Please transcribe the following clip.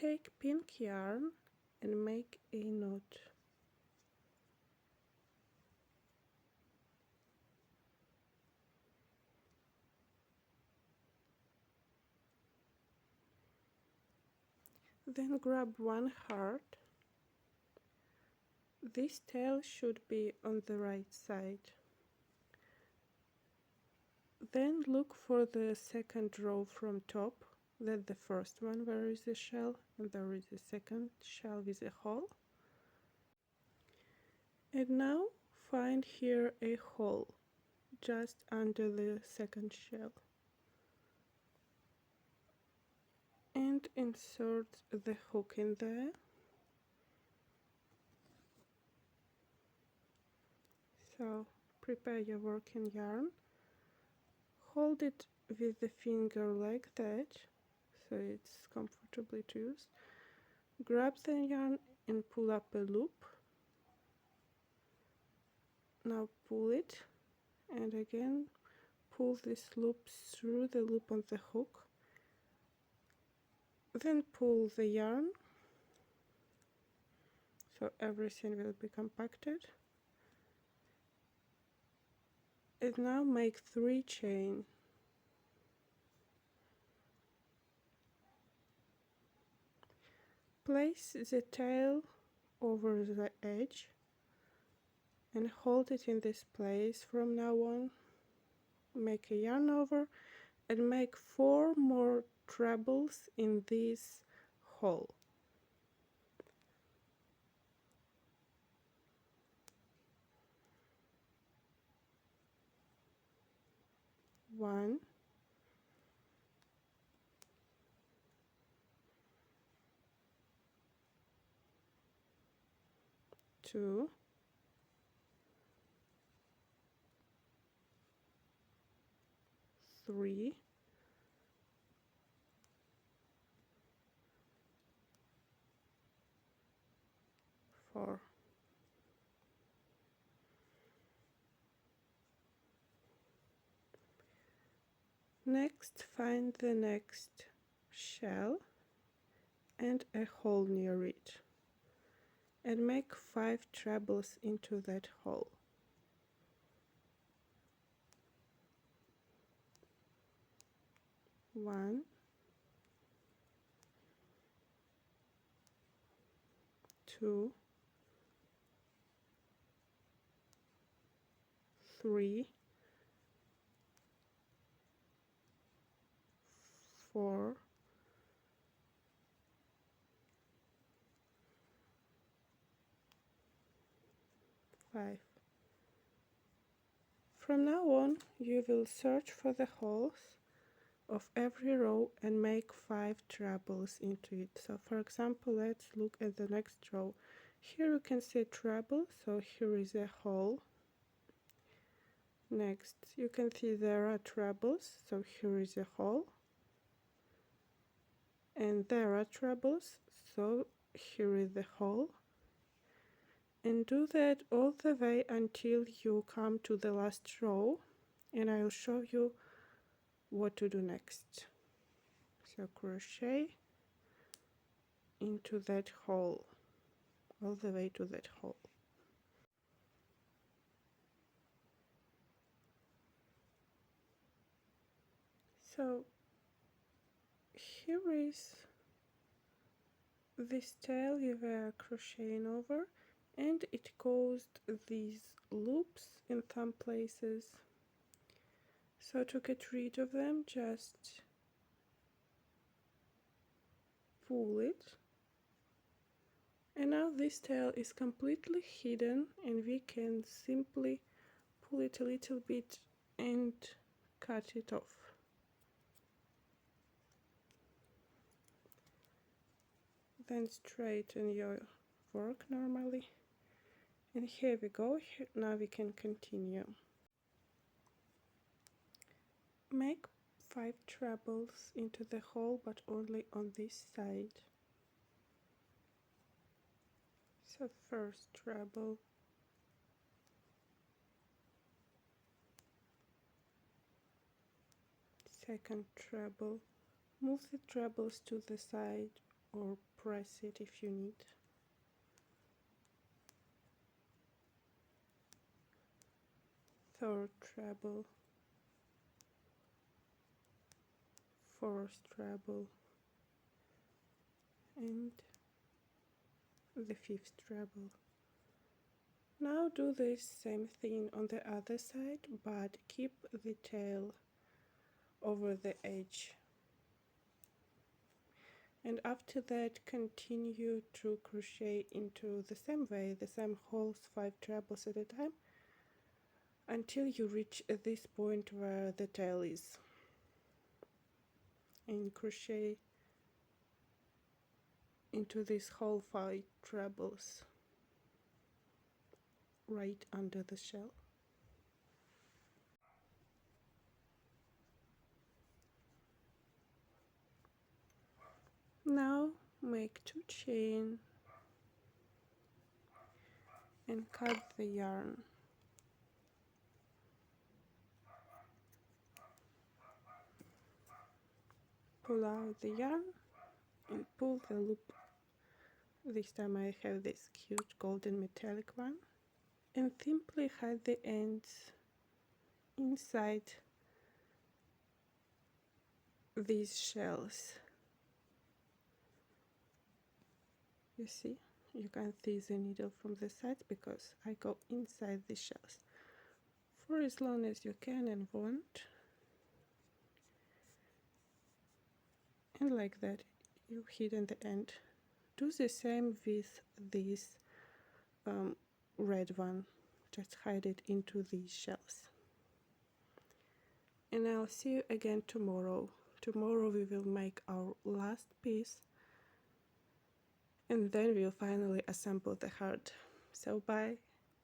take pink yarn and make a knot. Then grab one heart. This tail should be on the right side. Then look for the second row from top. That's the first one where is the shell, and there is a second shell with a hole. And now find here a hole just under the second shell and insert the hook in there. So prepare your working yarn, hold it with the finger like that so it's comfortably to use. Grab the yarn and pull up a loop. Now pull it and again pull this loop through the loop on the hook. Then pull the yarn so everything will be compacted. And now make 3 chain. Place the tail over the edge and hold it in this place from now on. Make a yarn over and make 4 more trebles in this hole. One, 2, 3, 4. Next, find the next shell and a hole near it, and make 5 trebles into that hole. 1, 2, 3, 4, 5. From now on, you will search for the holes of every row and make 5 trebles into it. So for example, let's look at the next row. Here you can see a treble, so here is a hole. Next, you can see there are trebles, so here is a hole. And there are trebles, so here is the hole. And do that all the way until you come to the last row, and I will show you what to do next. So crochet into that hole, all the way to that hole. So here is this tail you were crocheting over, and it caused these loops in some places. So to get rid of them, just pull it, and now this tail is completely hidden, and we can simply pull it a little bit and cut it off. Then straighten your work normally, and here we go. Now we can continue. Make 5 trebles into the hole, but only on this side. So first treble, second treble, move the trebles to the side or press it if you need. Third treble, fourth treble, and the fifth treble. Now do this same thing on the other side, but keep the tail over the edge. And after that, continue to crochet into the same way, the same holes, 5 trebles at a time, until you reach this point where the tail is. And crochet into these whole 5 trebles right under the shell. Now make 2 chain and cut the yarn. Pull out the yarn and pull the loop. This time I have this cute golden metallic one, and simply hide the ends inside these shells. You see, you can't see the needle from the sides because I go inside the shells for as long as you can and want, and like that you hidden the end. Do the same with this red one, just hide it into these shells. And I'll see you again tomorrow. Tomorrow we will make our last piece, and then we'll finally assemble the heart. So bye.